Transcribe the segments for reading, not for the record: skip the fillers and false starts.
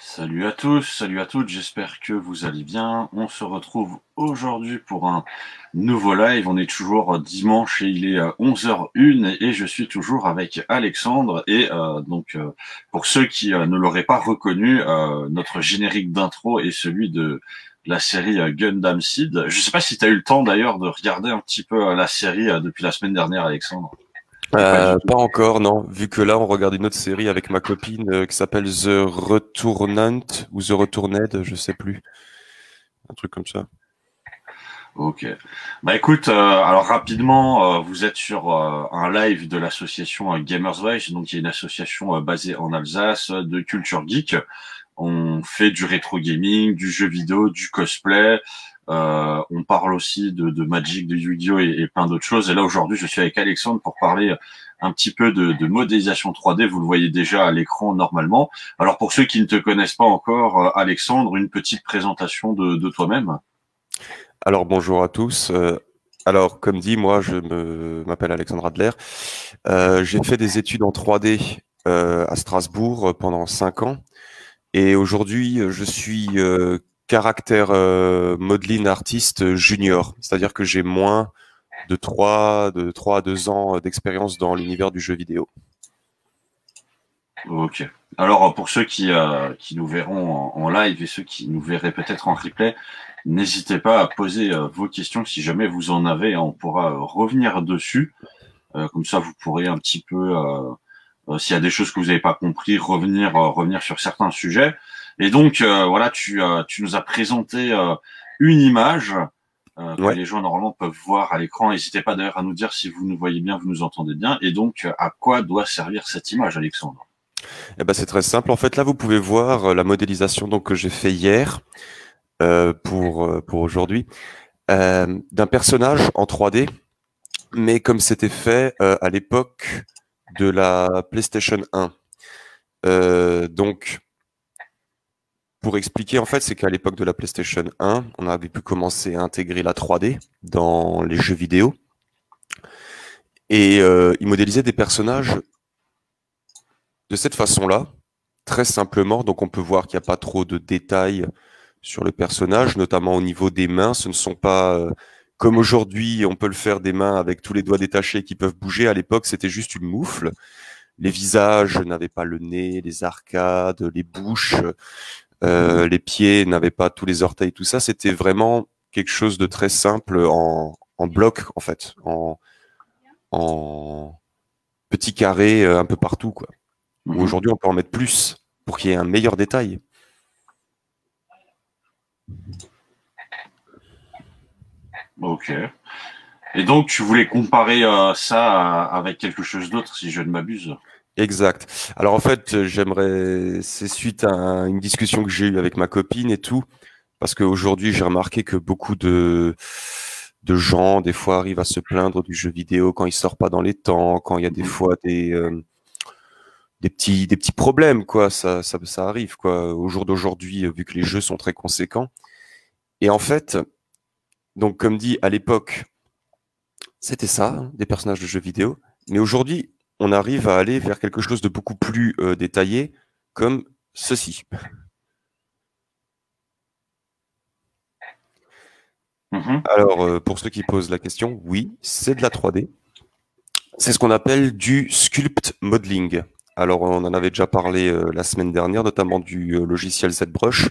Salut à tous, salut à toutes, j'espère que vous allez bien. On se retrouve aujourd'hui pour un nouveau live. On est toujours dimanche et il est 11h01 et je suis toujours avec Alexandre. Et pour ceux qui ne l'auraient pas reconnu, notre générique d'intro est celui de la série Gundam Seed. Je sais pas si tu as eu le temps d'ailleurs de regarder un petit peu la série depuis la semaine dernière, Alexandre. Pas encore, non. Vu que là, on regarde une autre série avec ma copine qui s'appelle The Returnant ou The Returned, je sais plus. Un truc comme ça. Ok. Bah écoute, alors rapidement, vous êtes sur un live de l'association Gamers Voice, donc il y a une association basée en Alsace de culture geek. On fait du rétro gaming, du jeu vidéo, du cosplay. On parle aussi de Magic, de Yu-Gi-Oh et plein d'autres choses. Et là aujourd'hui, je suis avec Alexandre pour parler un petit peu de modélisation 3D. Vous le voyez déjà à l'écran normalement. Alors pour ceux qui ne te connaissent pas encore, Alexandre, une petite présentation de toi-même. Alors bonjour à tous. Alors comme dit, moi je m'appelle Alexandre Adler. J'ai fait des études en 3D à Strasbourg pendant 5 ans. Et aujourd'hui, je suis caractère modeling artiste junior. C'est-à-dire que j'ai moins de 3 à 2 ans d'expérience dans l'univers du jeu vidéo. Ok. Alors pour ceux qui nous verront en live et ceux qui nous verraient peut-être en replay, n'hésitez pas à poser vos questions si jamais vous en avez. On pourra revenir dessus. Comme ça, vous pourrez un petit peu, s'il y a des choses que vous n'avez pas compris, revenir sur certains sujets. Et donc voilà, tu nous as présenté une image que les gens normalement peuvent voir à l'écran. N'hésitez pas d'ailleurs à nous dire si vous nous voyez bien, vous nous entendez bien. Et donc à quoi doit servir cette image, Alexandre? Eh ben, c'est très simple. En fait, là, vous pouvez voir la modélisation donc, que j'ai fait hier pour aujourd'hui d'un personnage en 3D, mais comme c'était fait à l'époque de la PlayStation 1. Donc, pour expliquer, en fait, c'est qu'à l'époque de la PlayStation 1, on avait pu commencer à intégrer la 3D dans les jeux vidéo. Et il modélisait des personnages de cette façon-là, très simplement. Donc, on peut voir qu'il n'y a pas trop de détails sur le personnage, notamment au niveau des mains. Ce ne sont pas comme aujourd'hui, on peut le faire des mains avec tous les doigts détachés qui peuvent bouger. À l'époque, c'était juste une moufle. Les visages n'avaient pas le nez, les arcades, les bouches, les pieds n'avaient pas tous les orteils, tout ça. C'était vraiment quelque chose de très simple en bloc, en fait, en petits carrés un peu partout, quoi. Aujourd'hui, on peut en mettre plus pour qu'il y ait un meilleur détail. Ok. Et donc, tu voulais comparer ça avec quelque chose d'autre, si je ne m'abuse. Exact. Alors en fait, c'est suite à une discussion que j'ai eue avec ma copine et tout, parce qu'aujourd'hui, j'ai remarqué que beaucoup de gens, des fois, arrivent à se plaindre du jeu vidéo quand il sort pas dans les temps, quand il y a des fois des petits problèmes, quoi. Ça arrive, quoi. Au jour d'aujourd'hui, vu que les jeux sont très conséquents. Et en fait, donc comme dit, à l'époque, c'était ça, hein, des personnages de jeux vidéo. Mais aujourd'hui, on arrive à aller vers quelque chose de beaucoup plus détaillé, comme ceci. Alors, pour ceux qui posent la question, oui, c'est de la 3D. C'est ce qu'on appelle du sculpt modeling. Alors, on en avait déjà parlé la semaine dernière, notamment du logiciel ZBrush.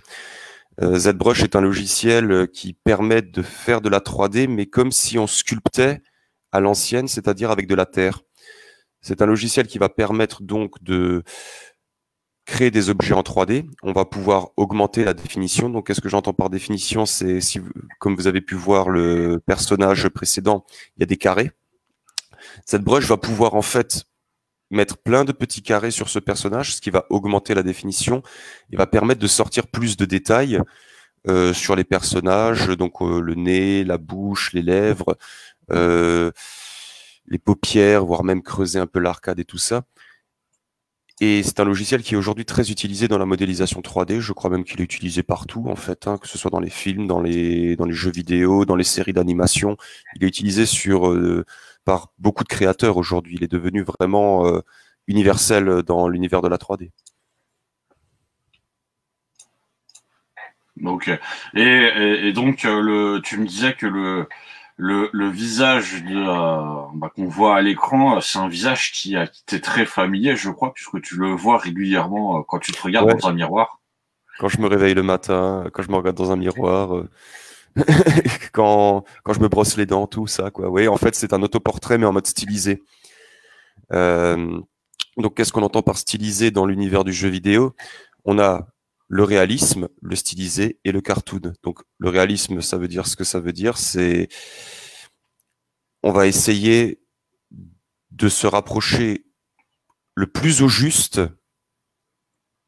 ZBrush est un logiciel qui permet de faire de la 3D, mais comme si on sculptait à l'ancienne, c'est-à-dire avec de la terre. C'est un logiciel qui va permettre donc de créer des objets en 3D. On va pouvoir augmenter la définition. Donc, qu'est-ce que j'entends par définition? C'est, comme vous avez pu voir le personnage précédent, il y a des carrés. Cette brush va pouvoir en fait mettre plein de petits carrés sur ce personnage, ce qui va augmenter la définition et va permettre de sortir plus de détails sur les personnages, donc le nez, la bouche, les lèvres, les paupières, voire même creuser un peu l'arcade et tout ça. Et c'est un logiciel qui est aujourd'hui très utilisé dans la modélisation 3D. Je crois même qu'il est utilisé partout, en fait, hein, que ce soit dans les films, dans les jeux vidéo, dans les séries d'animation. Il est utilisé par beaucoup de créateurs aujourd'hui. Il est devenu vraiment universel dans l'univers de la 3D. Ok. Et donc, tu me disais que le visage qu'on voit à l'écran, c'est un visage qui t'est très familier, je crois, puisque tu le vois régulièrement quand tu te regardes Ouais. dans un miroir. Quand je me réveille le matin, quand je me regarde dans un miroir, quand je me brosse les dents, tout ça, quoi. Oui, en fait, c'est un autoportrait, mais en mode stylisé. Euh, donc, qu'est-ce qu'on entend par stylisé dans l'univers du jeu vidéo? On a le réalisme, le stylisé et le cartoon. Donc, le réalisme, ça veut dire ce que ça veut dire. C'est, on va essayer de se rapprocher le plus au juste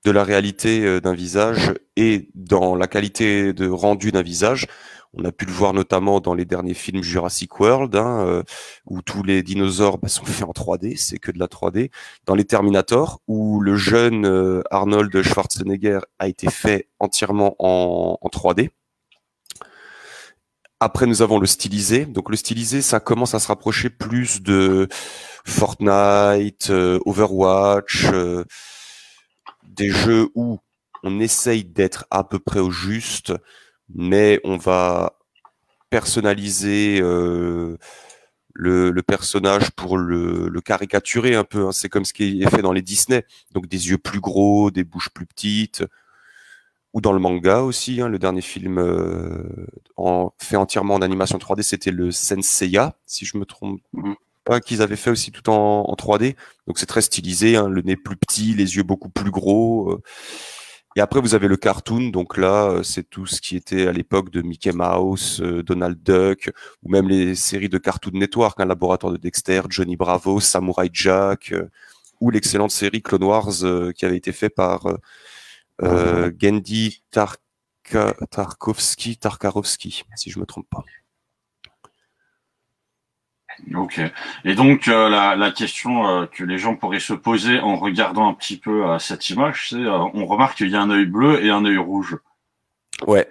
de la réalité d'un visage et dans la qualité de rendu d'un visage. On a pu le voir notamment dans les derniers films Jurassic World, hein, où tous les dinosaures sont faits en 3D, c'est que de la 3D. Dans les Terminator, où le jeune Arnold Schwarzenegger a été fait entièrement en 3D. Après, nous avons le stylisé. Donc le stylisé, ça commence à se rapprocher plus de Fortnite, Overwatch, des jeux où on essaye d'être à peu près au juste, mais on va personnaliser le personnage pour le caricaturer un peu. Hein. C'est comme ce qui est fait dans les Disney. Donc des yeux plus gros, des bouches plus petites. Ou dans le manga aussi. Hein. Le dernier film fait entièrement en animation 3D, c'était le Senseiya, si je me trompe pas, qu'ils avaient fait aussi tout en 3D. Donc c'est très stylisé, hein. Le nez plus petit, les yeux beaucoup plus gros. Et après, vous avez le cartoon. Donc là, c'est tout ce qui était à l'époque de Mickey Mouse, Donald Duck, ou même les séries de Cartoon Network, un laboratoire de Dexter, Johnny Bravo, Samurai Jack, ou l'excellente série Clone Wars qui avait été faite par Genndy Tartakovsky, si je me trompe pas. Ok. Et donc la question que les gens pourraient se poser en regardant un petit peu cette image, c'est on remarque qu'il y a un œil bleu et un œil rouge. Ouais.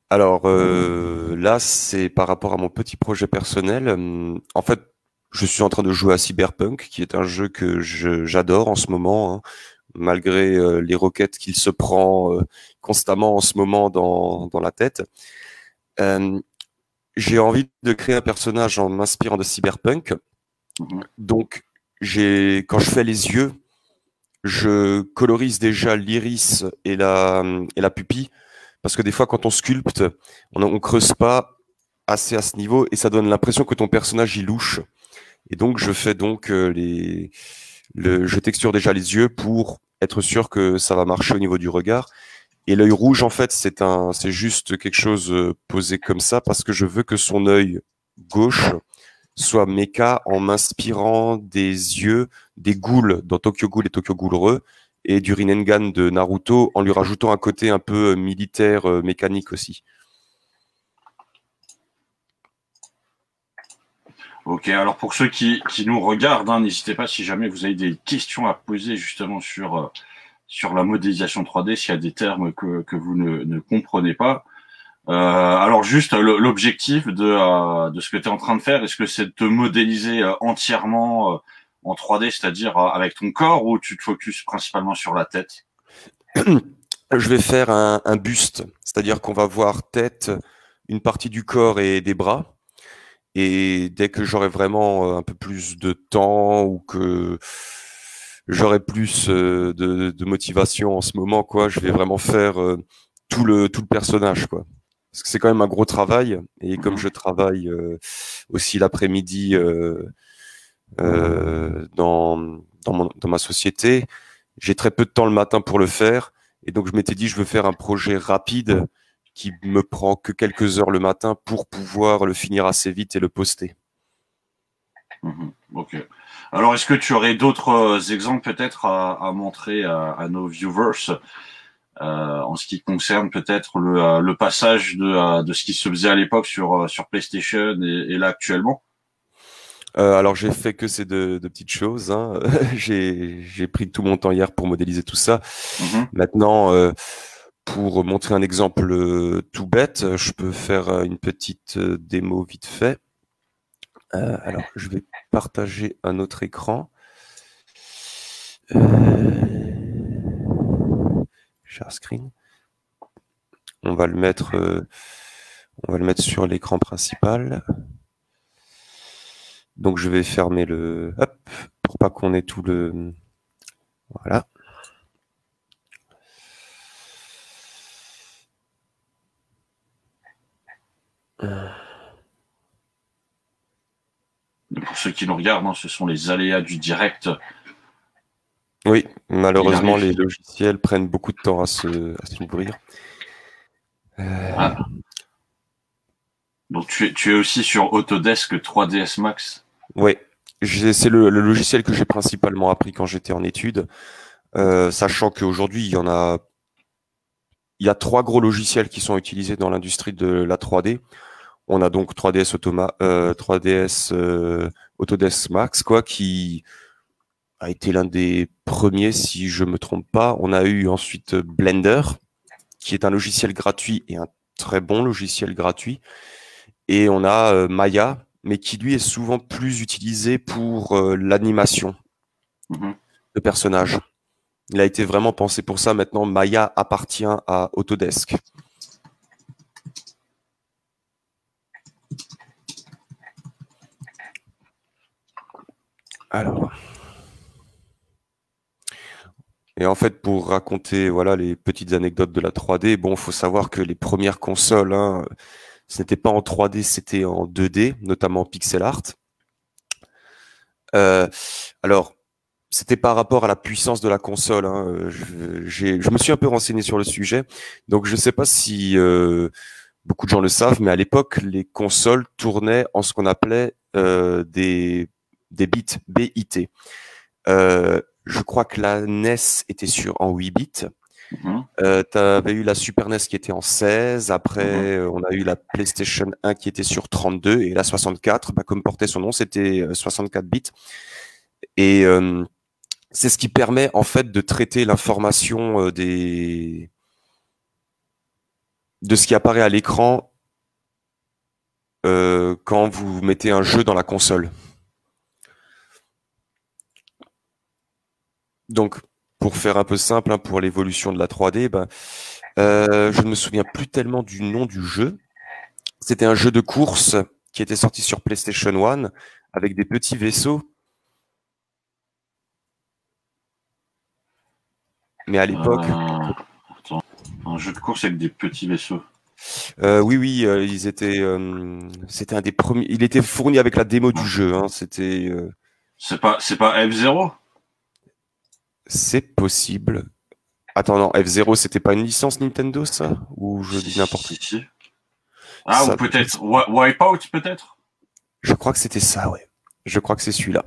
Alors là, c'est par rapport à mon petit projet personnel. En fait, je suis en train de jouer à Cyberpunk, qui est un jeu que j'adore en ce moment, hein, malgré les roquettes qu'il se prend constamment en ce moment dans la tête. J'ai envie de créer un personnage en m'inspirant de Cyberpunk. Donc, quand je fais les yeux, je colorise déjà l'iris et la pupille, parce que des fois, quand on sculpte, on creuse pas assez à ce niveau et ça donne l'impression que ton personnage il louche. Et donc, je fais donc je texture déjà les yeux pour être sûr que ça va marcher au niveau du regard. Et l'œil rouge, en fait, c'est juste quelque chose posé comme ça parce que je veux que son œil gauche soit méca en m'inspirant des yeux des ghouls dans Tokyo Ghoul et Tokyo Ghoul Re et du Rinnegan de Naruto en lui rajoutant un côté un peu militaire, mécanique aussi. Ok, alors pour ceux qui nous regardent, hein, n'hésitez pas si jamais vous avez des questions à poser justement sur la modélisation 3D, s'il y a des termes que vous ne comprenez pas. Alors juste l'objectif de ce que tu es en train de faire, est-ce que c'est de te modéliser entièrement en 3D, c'est-à-dire avec ton corps, ou tu te focuses principalement sur la tête? Je vais faire un buste, c'est-à-dire qu'on va voir tête, une partie du corps et des bras. Et dès que j'aurai vraiment un peu plus de temps ou que j'aurai plus de motivation en ce moment, quoi, je vais vraiment faire tout le personnage, quoi. Parce que c'est quand même un gros travail. Et comme je travaille aussi l'après-midi dans ma société, j'ai très peu de temps le matin pour le faire. Et donc je m'étais dit, je veux faire un projet rapide qui me prend que quelques heures le matin pour pouvoir le finir assez vite et le poster. Ok. Alors, est-ce que tu aurais d'autres exemples peut-être à montrer à nos viewers en ce qui concerne peut-être le passage de ce qui se faisait à l'époque sur PlayStation et là actuellement? Alors j'ai fait que ces de petites choses, hein. J'ai pris tout mon temps hier pour modéliser tout ça. Maintenant, pour montrer un exemple tout bête, je peux faire une petite démo vite fait. Alors je vais partager un autre écran. Share screen. On va le mettre sur l'écran principal. Donc je vais fermer le, hop, pour pas qu'on ait tout le, voilà. Pour ceux qui nous regardent, hein, ce sont les aléas du direct. Oui, malheureusement les logiciels prennent beaucoup de temps à s'ouvrir. Ah. Donc tu es aussi sur Autodesk 3ds Max. Oui, c'est le logiciel que j'ai principalement appris quand j'étais en études, sachant qu'aujourd'hui il y a 3 gros logiciels qui sont utilisés dans l'industrie de la 3D. On a donc 3ds Autodesk Max, quoi, qui a été l'un des premiers, si je me trompe pas. On a eu ensuite Blender, qui est un logiciel gratuit et un très bon logiciel gratuit. Et on a Maya, mais qui lui est souvent plus utilisé pour l'animation de personnages. Il a été vraiment pensé pour ça. Maintenant, Maya appartient à Autodesk. Alors. Et en fait, pour raconter voilà les petites anecdotes de la 3D, bon, faut savoir que les premières consoles, hein, ce n'était pas en 3D, c'était en 2D, notamment pixel art. Alors, c'était par rapport à la puissance de la console. Hein. Je me suis un peu renseigné sur le sujet, donc je ne sais pas si beaucoup de gens le savent, mais à l'époque, les consoles tournaient en ce qu'on appelait des bits, BIT. Je crois que la NES était en 8 bits. Tu avais eu la Super NES qui était en 16. Après, on a eu la PlayStation 1 qui était sur 32. Et la 64, comme portait son nom, c'était 64 bits. Et c'est ce qui permet en fait de traiter l'information de ce qui apparaît à l'écran quand vous mettez un jeu dans la console. Donc, pour faire un peu simple, hein, pour l'évolution de la 3D, je ne me souviens plus tellement du nom du jeu. C'était un jeu de course qui était sorti sur PlayStation 1 avec des petits vaisseaux. Mais à l'époque... un jeu de course avec des petits vaisseaux. Oui, ils étaient... c'était un des premiers... Il était fourni avec la démo du jeu. Hein, c'était... C'est pas F0 ? C'est possible. Attends, non, F0, c'était pas une licence Nintendo, ça? Ou je dis n'importe quoi? Ah, ou peut-être Wipeout, peut-être? Je crois que c'était ça, ouais. Je crois que c'est celui-là.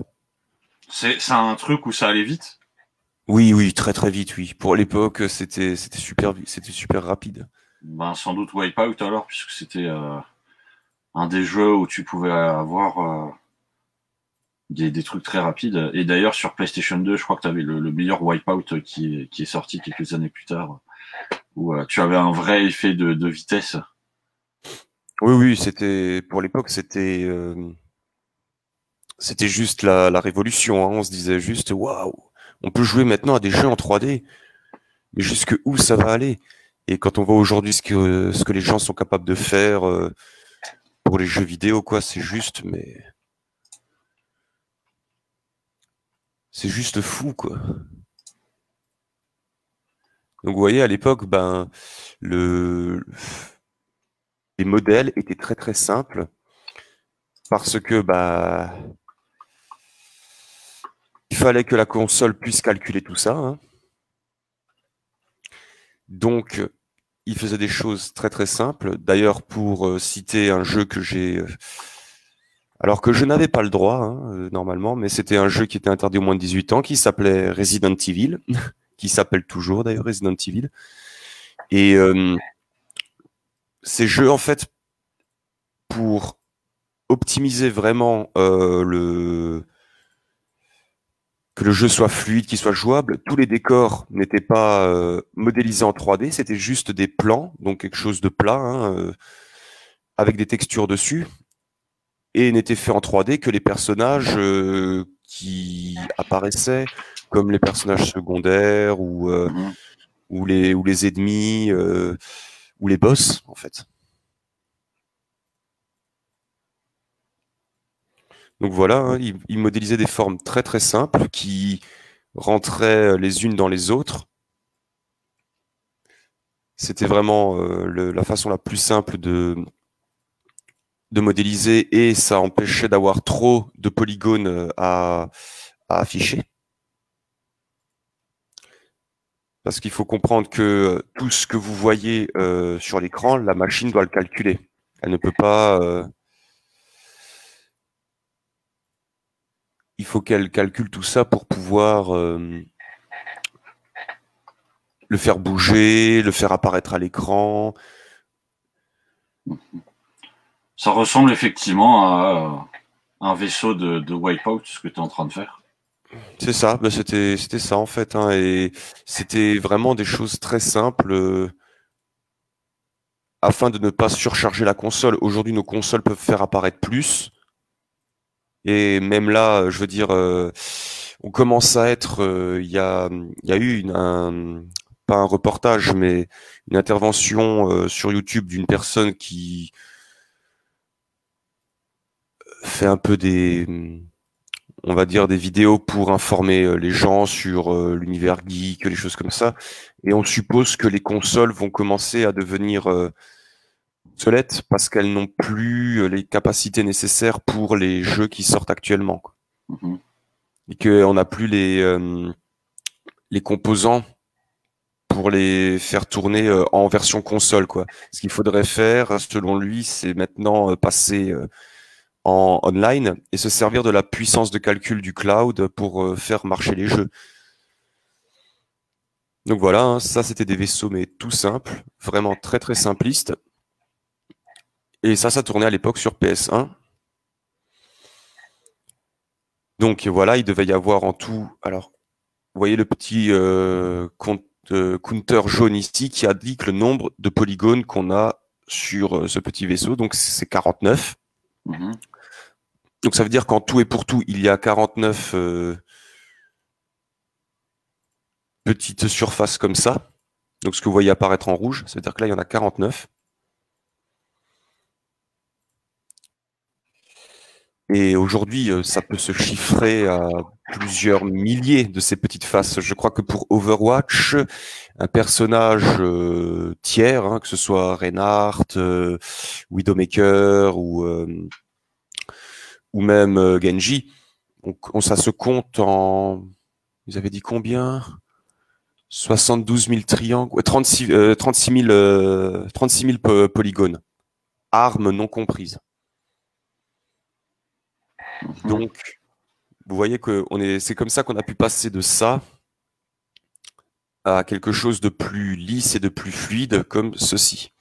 C'est un truc où ça allait vite? Oui, très très vite, oui. Pour l'époque, c'était super rapide. Sans doute Wipeout alors, puisque c'était un des jeux où tu pouvais avoir des trucs très rapides. Et d'ailleurs, sur PlayStation 2, je crois que tu avais le meilleur Wipeout qui est sorti quelques années plus tard, où tu avais un vrai effet de vitesse. Oui, c'était pour l'époque, c'était juste la révolution. Hein. On se disait juste, waouh, on peut jouer maintenant à des jeux en 3D, mais jusque où ça va aller? Et quand on voit aujourd'hui ce que les gens sont capables de faire pour les jeux vidéo, quoi, c'est juste, mais c'est juste fou, quoi. Donc vous voyez, à l'époque, les modèles étaient très très simples parce que il fallait que la console puisse calculer tout ça. Hein. Donc il faisait des choses très très simples. D'ailleurs, pour citer un jeu que j'ai, alors que je n'avais pas le droit hein, normalement, mais c'était un jeu qui était interdit aux moins de 18 ans, qui s'appelait Resident Evil, qui s'appelle toujours d'ailleurs Resident Evil. Et ces jeux, en fait, pour optimiser vraiment que le jeu soit fluide, qu'il soit jouable. Tous les décors n'étaient pas modélisés en 3D, c'était juste des plans, donc quelque chose de plat, hein, avec des textures dessus, et n'étaient faits en 3D que les personnages qui apparaissaient, comme les personnages secondaires Mhm. ou les ennemis ou les boss, en fait. Donc voilà, hein, il modélisait des formes très très simples qui rentraient les unes dans les autres. C'était vraiment la façon la plus simple de modéliser et ça empêchait d'avoir trop de polygones à afficher. Parce qu'il faut comprendre que tout ce que vous voyez sur l'écran, la machine doit le calculer. Elle ne peut pas. Il faut qu'elle calcule tout ça pour pouvoir le faire bouger, le faire apparaître à l'écran. Ça ressemble effectivement à un vaisseau de Wipeout, ce que tu es en train de faire. C'est ça, bah c'était ça en fait, hein, et c'était vraiment des choses très simples afin de ne pas surcharger la console. Aujourd'hui, nos consoles peuvent faire apparaître plus, et même là, je veux dire, on commence à être, il y a eu pas un reportage, mais une intervention sur YouTube d'une personne qui fait un peu on va dire des vidéos pour informer les gens sur l'univers geek, les choses comme ça. Et on suppose que les consoles vont commencer à devenir obsolètes parce qu'elles n'ont plus les capacités nécessaires pour les jeux qui sortent actuellement, quoi. Mhm. Et qu'on n'a plus les composants pour les faire tourner en version console, quoi. Ce qu'il faudrait faire, selon lui, c'est maintenant passer en online et se servir de la puissance de calcul du cloud pour faire marcher les jeux. Donc voilà, hein, ça c'était des vaisseaux mais tout simples, vraiment très très simplistes. Et ça tournait à l'époque sur PS1. Donc voilà, il devait y avoir en tout. Alors, vous voyez le petit counter jaune ici qui indique le nombre de polygones qu'on a sur ce petit vaisseau. Donc c'est 49. Mhm. Donc ça veut dire qu'en tout et pour tout, il y a 49 petites surfaces comme ça. Donc ce que vous voyez apparaître en rouge, ça veut dire que là, il y en a 49. Et aujourd'hui, ça peut se chiffrer à plusieurs milliers de ces petites faces. Je crois que pour Overwatch, un personnage tiers, hein, que ce soit Reinhardt, Widowmaker ou même Genji, ça se compte en... Vous avez dit combien? 72 000 triangles, ouais, 36 000, 36 000 polygones, armes non comprises. Mhm. Donc, vous voyez que c'est comme ça qu'on a pu passer de ça à quelque chose de plus lisse et de plus fluide comme ceci.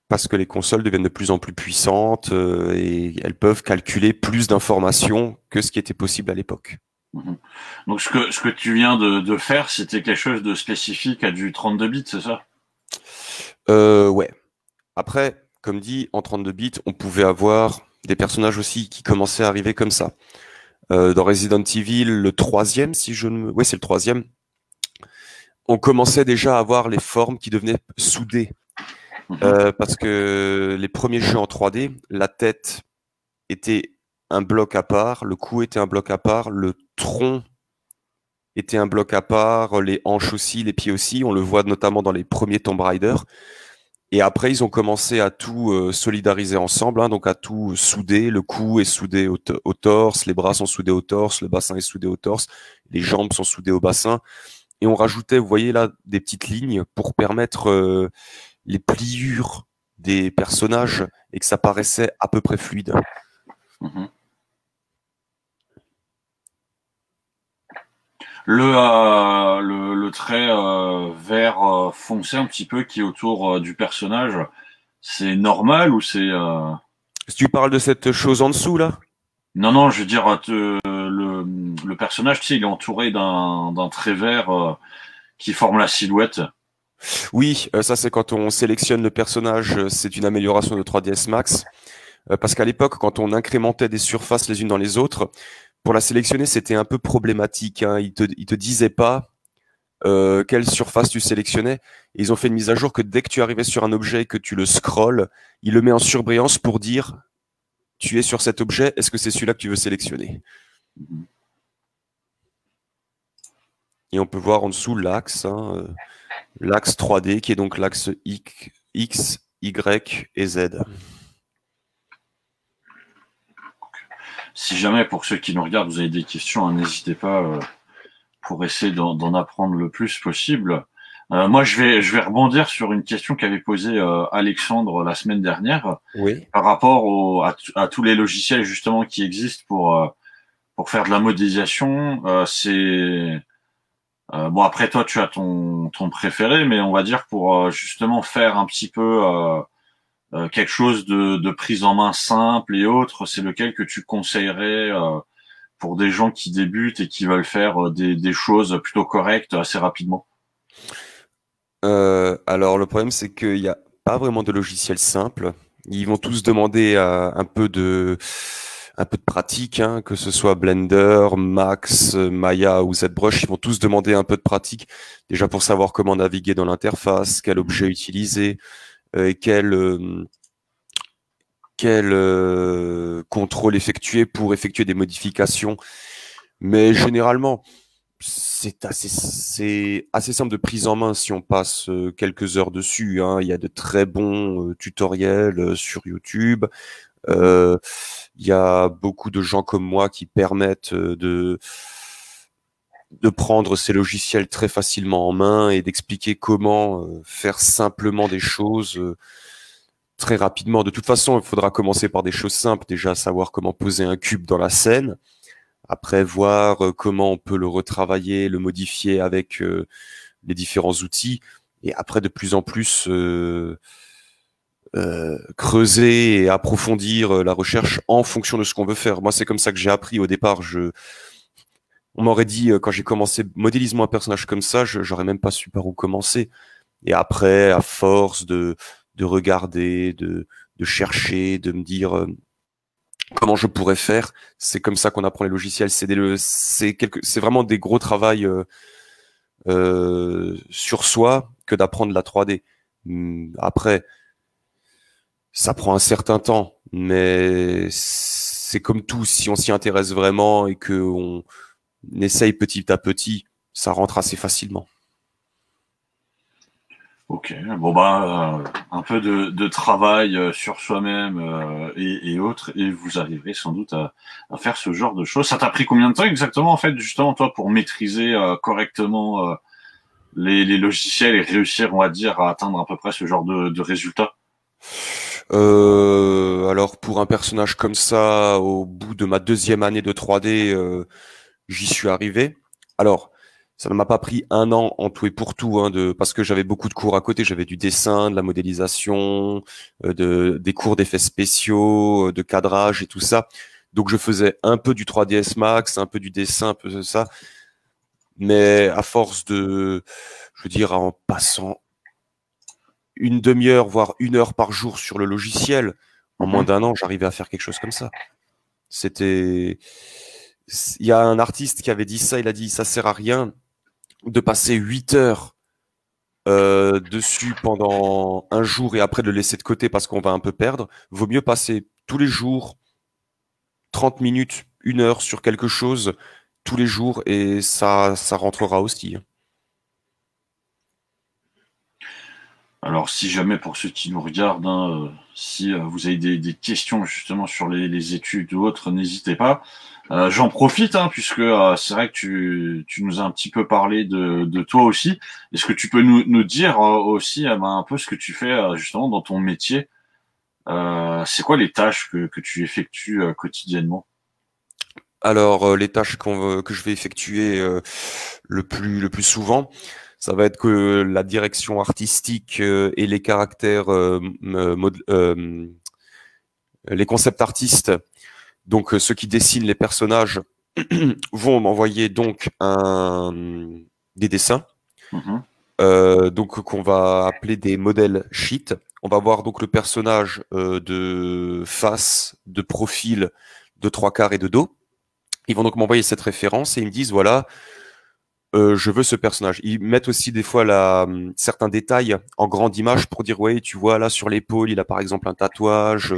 Parce que les consoles deviennent de plus en plus puissantes et elles peuvent calculer plus d'informations que ce qui était possible à l'époque. Mhm. Donc ce que tu viens de faire, c'était quelque chose de spécifique à du 32 bits, c'est ça? Ouais. Après, comme dit, en 32 bits, on pouvait avoir des personnages aussi qui commençaient à arriver comme ça. Dans Resident Evil, le troisième, si je ne me... Ouais, c'est le troisième. On commençait déjà à avoir les formes qui devenaient soudées. Mhm. Parce que les premiers jeux en 3D, la tête était un bloc à part, le cou était un bloc à part, le tronc était un bloc à part, les hanches aussi, les pieds aussi. On le voit notamment dans les premiers Tomb Raider. Et après, ils ont commencé à tout solidariser ensemble, hein, donc à tout souder. Le cou est soudé au torse, les bras sont soudés au torse, le bassin est soudé au torse, les jambes sont soudées au bassin. Et on rajoutait, vous voyez là, des petites lignes pour permettre les pliures des personnages et que ça paraissait à peu près fluide. Mhm. Le trait vert foncé un petit peu qui est autour du personnage, c'est normal ou c'est Si tu parles de cette chose en dessous là? Non, non, je veux dire, le personnage, tu sais, il est entouré d'un trait vert qui forme la silhouette. Oui, ça c'est quand on sélectionne le personnage, c'est une amélioration de 3ds Max. Parce qu'à l'époque, quand on incrémentait des surfaces les unes dans les autres, pour la sélectionner, c'était un peu problématique, hein. Il te disait pas quelle surface tu sélectionnais. Et ils ont fait une mise à jour que dès que tu arrivais sur un objet et que tu le scrolles, il le met en surbrillance pour dire tu es sur cet objet, est-ce que c'est celui-là que tu veux sélectionner? Et on peut voir en dessous l'axe, hein, l'axe 3D qui est donc l'axe X, Y et Z. Si jamais, pour ceux qui nous regardent, vous avez des questions, hein, n'hésitez pas pour essayer d'en apprendre le plus possible. Moi, je vais rebondir sur une question qu'avait posée Alexandre la semaine dernière Oui. par rapport à tous les logiciels justement qui existent pour faire de la modélisation. Bon, après toi, tu as ton préféré, mais on va dire pour justement faire un petit peu quelque chose de prise en main simple et autres, c'est lequel que tu conseillerais pour des gens qui débutent et qui veulent faire des choses plutôt correctes assez rapidement? Alors le problème c'est qu'il n'y a pas vraiment de logiciel simple. Ils vont tous demander un peu de pratique, hein, que ce soit Blender, Max, Maya ou ZBrush, ils vont tous demander un peu de pratique, déjà pour savoir comment naviguer dans l'interface, quel objet utiliser, et quel contrôle effectuer pour effectuer des modifications. Mais généralement, c'est assez simple de prise en main si on passe quelques heures dessus, hein. Il y a de très bons tutoriels sur YouTube. Il y a beaucoup de gens comme moi qui permettent de prendre ces logiciels très facilement en main et d'expliquer comment faire simplement des choses très rapidement. De toute façon, il faudra commencer par des choses simples, déjà savoir comment poser un cube dans la scène. Après, voir comment on peut le retravailler, le modifier avec les différents outils. Et après, de plus en plus, creuser et approfondir la recherche en fonction de ce qu'on veut faire. Moi, c'est comme ça que j'ai appris au départ. On m'aurait dit, quand j'ai commencé, modélise-moi un personnage comme ça, j'aurais même pas su par où commencer. Et après, à force de regarder, de chercher, de me dire comment je pourrais faire. C'est comme ça qu'on apprend les logiciels. C'est vraiment des gros travail sur soi que d'apprendre la 3D. Après, ça prend un certain temps, mais c'est comme tout. Si on s'y intéresse vraiment et que on essaye petit à petit, ça rentre assez facilement. Ok, bon bah un peu de travail sur soi-même et autres, et vous arriverez sans doute à faire ce genre de choses. Ça t'a pris combien de temps exactement en fait justement toi pour maîtriser correctement les logiciels et réussir, on va dire, à atteindre à peu près ce genre de résultats? Alors pour un personnage comme ça, au bout de ma 2e année de 3D, j'y suis arrivé. Alors, ça ne m'a pas pris un an en tout et pour tout, hein, parce que j'avais beaucoup de cours à côté. J'avais du dessin, de la modélisation, des cours d'effets spéciaux, de cadrage et tout ça. Donc je faisais un peu du 3ds Max, un peu du dessin, un peu de ça. Mais à force je veux dire, en passant une demi-heure, voire 1 heure par jour sur le logiciel, en moins d'1 an, j'arrivais à faire quelque chose comme ça. Il y a un artiste qui avait dit ça, il a dit, ça sert à rien de passer 8 heures dessus pendant un jour et après de le laisser de côté parce qu'on va un peu perdre. Vaut mieux passer tous les jours 30 minutes, 1 heure sur quelque chose tous les jours et ça rentrera aussi. Alors, si jamais pour ceux qui nous regardent, hein, si vous avez des questions justement sur les études ou autres, n'hésitez pas. J'en profite, hein, puisque c'est vrai que tu nous as un petit peu parlé de toi aussi. Est-ce que tu peux nous dire aussi ben, un peu ce que tu fais justement dans ton métier? C'est quoi les tâches que tu effectues quotidiennement? Alors, les tâches que je vais effectuer le plus souvent, Ça va être que la direction artistique et les caractères, les concept artistes, donc ceux qui dessinent les personnages, vont m'envoyer donc des dessins, donc qu'on va appeler des modèles sheets. On va voir donc le personnage de face, de profil, de trois quarts et de dos. Ils vont donc m'envoyer cette référence et ils me disent voilà, je veux ce personnage. Ils mettent aussi des fois certains détails en grande image pour dire ouais, tu vois là sur l'épaule, il a par exemple un tatouage.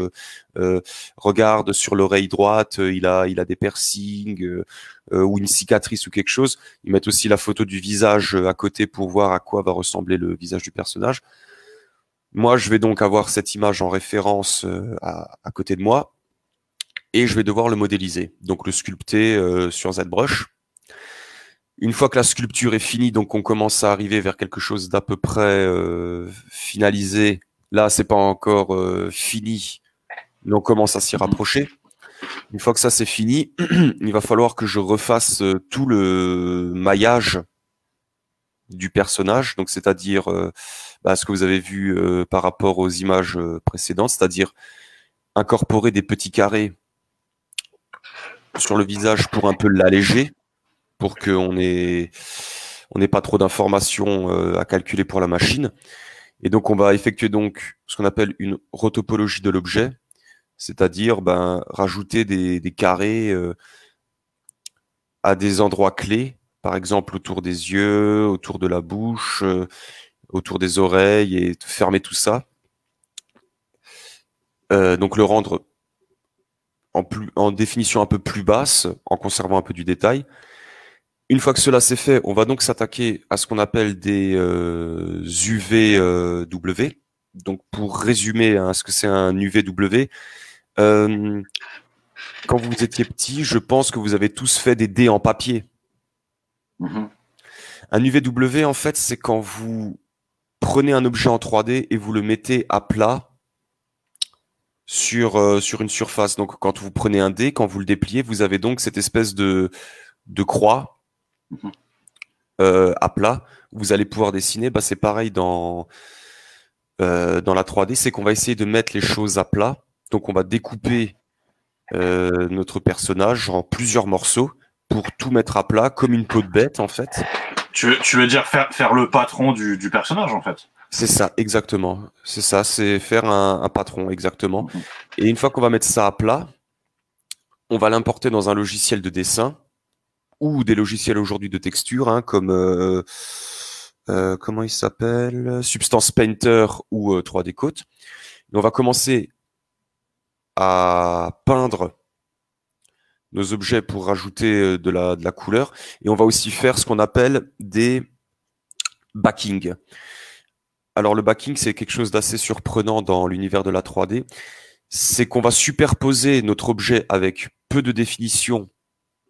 Regarde sur l'oreille droite, il a des piercings ou une cicatrice ou quelque chose. Ils mettent aussi la photo du visage à côté pour voir à quoi va ressembler le visage du personnage. Moi, je vais donc avoir cette image en référence à côté de moi et je vais devoir le modéliser, donc le sculpter sur ZBrush. Une fois que la sculpture est finie, donc on commence à arriver vers quelque chose d'à peu près finalisé. Là, c'est pas encore fini, mais on commence à s'y rapprocher. Une fois que ça c'est fini, il va falloir que je refasse tout le maillage du personnage, donc c'est-à-dire ce que vous avez vu par rapport aux images précédentes, c'est-à-dire incorporer des petits carrés sur le visage pour un peu l'alléger, pour qu'on n'ait pas trop d'informations à calculer pour la machine. Et donc on va effectuer donc ce qu'on appelle une rotopologie de l'objet, c'est-à-dire rajouter des carrés à des endroits clés, par exemple autour des yeux, autour de la bouche, autour des oreilles, et fermer tout ça. Donc le rendre en définition un peu plus basse, en conservant un peu du détail. Une fois que cela c'est fait, on va donc s'attaquer à ce qu'on appelle des UVW. Donc pour résumer ce que c'est un UVW, quand vous étiez petit, je pense que vous avez tous fait des dés en papier. Un UVW, en fait, c'est quand vous prenez un objet en 3D et vous le mettez à plat sur une surface. Donc quand vous prenez un dé, quand vous le dépliez, vous avez donc cette espèce de croix à plat. Vous allez pouvoir dessiner. C'est pareil dans la 3D, c'est qu'on va essayer de mettre les choses à plat. Donc on va découper notre personnage en plusieurs morceaux pour tout mettre à plat comme une peau de bête en fait. Tu veux dire faire le patron du personnage en fait? C'est ça, exactement. C'est ça, c'est faire un patron, exactement. Et une fois qu'on va mettre ça à plat, on va l'importer dans un logiciel de dessin ou des logiciels aujourd'hui de texture, comme comment il s'appelle, Substance Painter ou 3D Coat. Et on va commencer à peindre nos objets pour rajouter de la couleur. Et on va aussi faire ce qu'on appelle des backings. Alors le backing, c'est quelque chose d'assez surprenant dans l'univers de la 3D. C'est qu'on va superposer notre objet avec peu de définition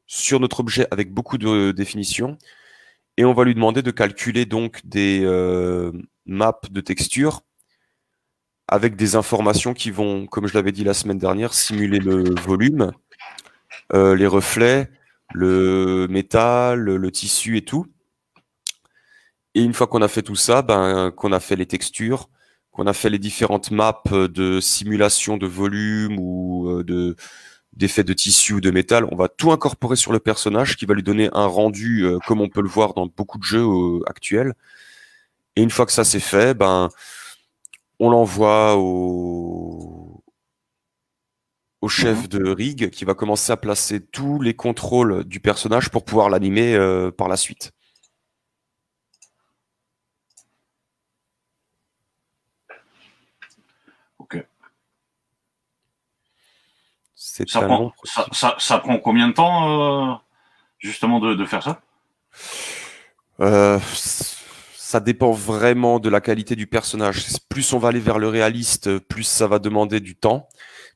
sur notre objet avec beaucoup de définition. Et on va lui demander de calculer donc des maps de texture avec des informations qui vont, comme je l'avais dit la semaine dernière, simuler le volume, les reflets, le métal, le tissu et tout. Et une fois qu'on a fait tout ça, qu'on a fait les textures, qu'on a fait les différentes maps de simulation de volume ou d'effets de tissu ou de métal, on va tout incorporer sur le personnage qui va lui donner un rendu comme on peut le voir dans beaucoup de jeux actuels. Et une fois que ça c'est fait, on l'envoie au chef de rig qui va commencer à placer tous les contrôles du personnage pour pouvoir l'animer par la suite. Ok. Ça prend combien de temps justement de faire ça? Ça dépend vraiment de la qualité du personnage. Plus on va aller vers le réaliste, plus ça va demander du temps.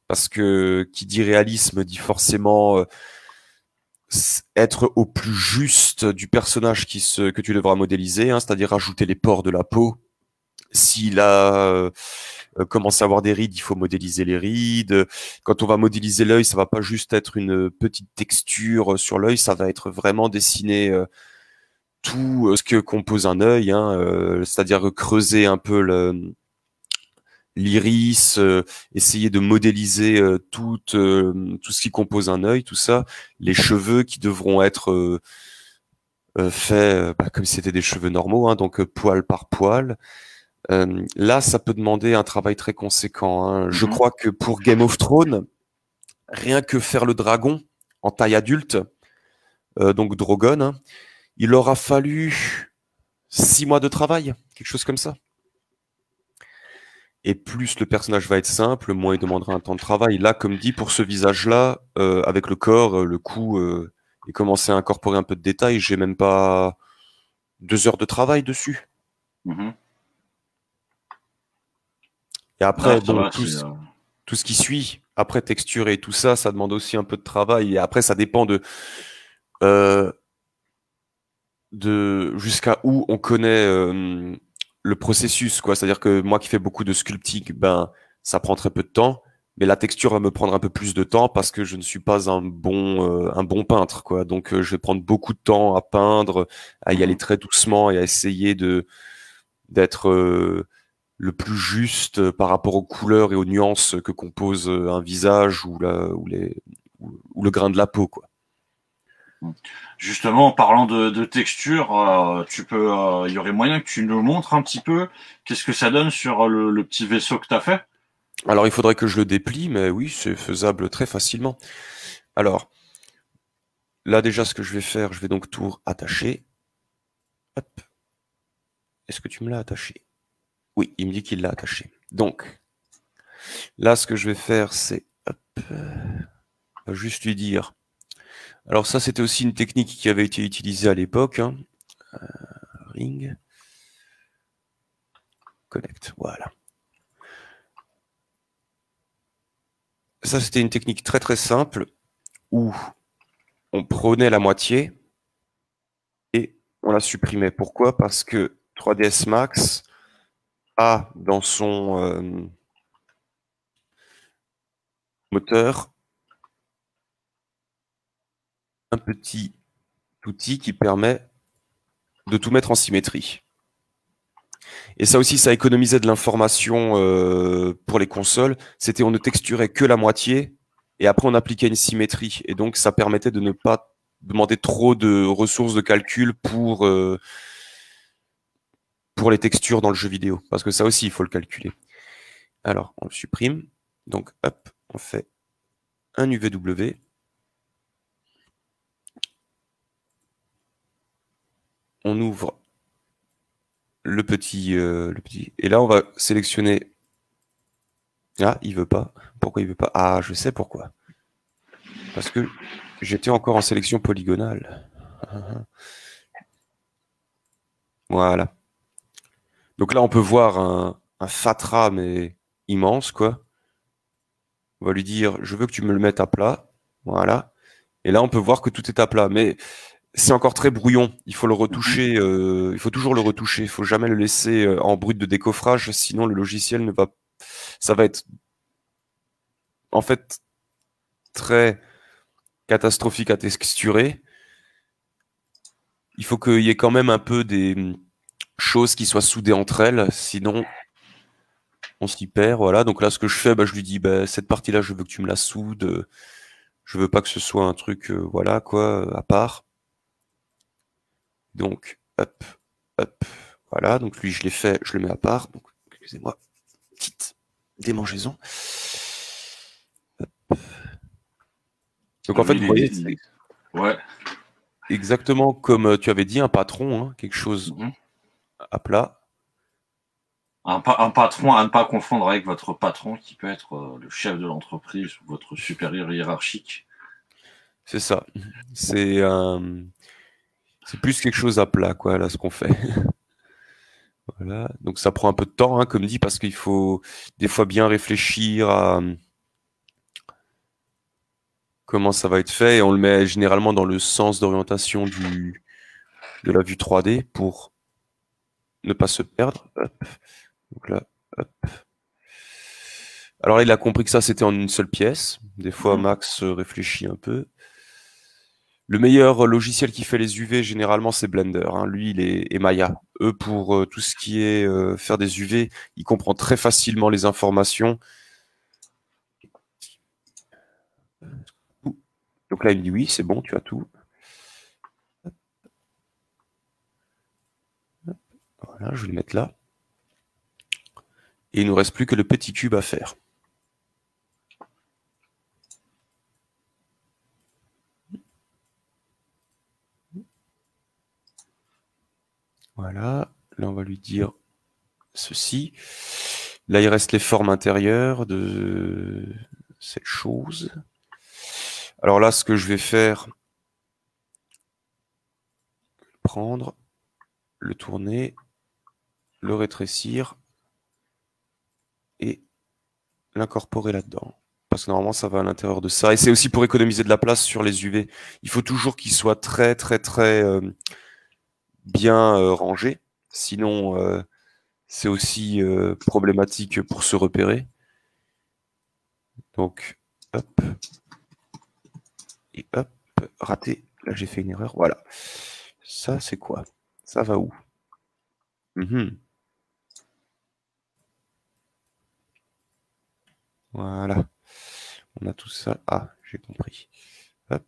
Parce que qui dit réalisme dit forcément être au plus juste du personnage que tu devras modéliser, c'est-à-dire rajouter les pores de la peau. S'il a commencé à avoir des rides, il faut modéliser les rides. Quand on va modéliser l'œil, ça va pas juste être une petite texture sur l'œil, ça va être vraiment dessiner tout ce que compose un œil, hein, c'est-à-dire creuser un peu l'iris, essayer de modéliser tout ce qui compose un œil, tout ça, les cheveux qui devront être faits comme si c'était des cheveux normaux, hein, donc poil par poil. Là, ça peut demander un travail très conséquent, hein. Je crois que pour Game of Thrones, rien que faire le dragon en taille adulte, donc Drogon, hein, il aura fallu 6 mois de travail, quelque chose comme ça. Et plus le personnage va être simple, moins il demandera un temps de travail. Là, comme dit, pour ce visage-là, avec le corps, le cou, et commencer à incorporer un peu de détails, j'ai même pas 2 heures de travail dessus. Et après, bon, tout ce qui suit, après texture et tout ça, ça demande aussi un peu de travail. Et après, ça dépend de jusqu'à où on connaît le processus, quoi. C'est-à-dire que moi qui fais beaucoup de sculpting, ben, ça prend très peu de temps. Mais la texture va me prendre un peu plus de temps parce que je ne suis pas un bon peintre, quoi. Donc, je vais prendre beaucoup de temps à peindre, à y aller très doucement et à essayer d'être le plus juste par rapport aux couleurs et aux nuances que compose un visage ou le grain de la peau, quoi. Justement, en parlant de texture, il y aurait moyen que tu nous montres un petit peu qu'est-ce que ça donne sur le petit vaisseau que tu as fait? Alors, il faudrait que je le déplie, mais oui, c'est faisable très facilement. Alors, là, déjà, ce que je vais faire, je vais donc tout attacher. Hop. Est-ce que tu me l'as attaché? Oui, il me dit qu'il l'a attaché. Donc, là, ce que je vais faire, c'est juste lui dire. Alors ça, c'était aussi une technique qui avait été utilisée à l'époque. Hein. Ring. Connect, voilà. Ça, c'était une technique très très simple où on prenait la moitié et on la supprimait. Pourquoi? Parce que 3ds Max a dans son moteur un petit outil qui permet de tout mettre en symétrie. Et ça aussi, ça économisait de l'information pour les consoles. C'était on ne texturait que la moitié et après on appliquait une symétrie. Et donc ça permettait de ne pas demander trop de ressources de calcul pour les textures dans le jeu vidéo. Parce que ça aussi, il faut le calculer. Alors, on le supprime. Donc, hop, on fait un UVW. On ouvre le petit. Et là, on va sélectionner. Ah, il veut pas. Pourquoi il veut pas? Ah, je sais pourquoi. Parce que j'étais encore en sélection polygonale. Voilà. Donc là, on peut voir un fatras, mais immense, quoi. On va lui dire, je veux que tu me le mettes à plat. Voilà. Et là, on peut voir que tout est à plat. Mais c'est encore très brouillon. Il faut le retoucher. Il faut toujours le retoucher. Il faut jamais le laisser en brut de décoffrage. Sinon, le logiciel ne va... Ça va être, en fait, très catastrophique à texturer. Il faut qu'il y ait quand même un peu des choses qui soient soudées entre elles. Sinon, on s'y perd. Voilà. Donc là, ce que je fais, je lui dis, cette partie-là, je veux que tu me la soudes. Je veux pas que ce soit un truc, voilà, quoi, à part. Donc, hop, hop, voilà. Donc lui, je l'ai fait, je le mets à part. Donc, excusez-moi, petite démangeaison. Hop. Donc en fait, vous voyez, c'est exactement comme tu avais dit, un patron, hein, quelque chose à plat. Un patron à ne pas confondre avec votre patron qui peut être le chef de l'entreprise ou votre supérieur hiérarchique. C'est ça. C'est plus quelque chose à plat, quoi, là, ce qu'on fait. Voilà. Donc ça prend un peu de temps, hein, comme dit, parce qu'il faut des fois bien réfléchir à comment ça va être fait. Et on le met généralement dans le sens d'orientation de la vue 3D pour ne pas se perdre. Hop. Donc là, hop. Alors là, il a compris que ça, c'était en une seule pièce. Des fois, Max réfléchit un peu. Le meilleur logiciel qui fait les UV, généralement, c'est Blender. Hein. Lui, et Maya. Eux, pour tout ce qui est faire des UV, ils comprennent très facilement les informations. Donc là, il me dit oui, c'est bon, tu as tout. Voilà, je vais le mettre là. Et il ne nous reste plus que le petit cube à faire. Voilà, là on va lui dire ceci. Là il reste les formes intérieures de cette chose. Alors là ce que je vais faire, prendre, le tourner, le rétrécir et l'incorporer là-dedans. Parce que normalement ça va à l'intérieur de ça. Et c'est aussi pour économiser de la place sur les UV. Il faut toujours qu'ils soient très bien rangés. Sinon c'est aussi problématique pour se repérer. Donc, hop. Et hop, raté. Là, j'ai fait une erreur. Voilà. Ça, c'est quoi? Ça va où? Voilà. On a tout ça. Ah, j'ai compris. Hop.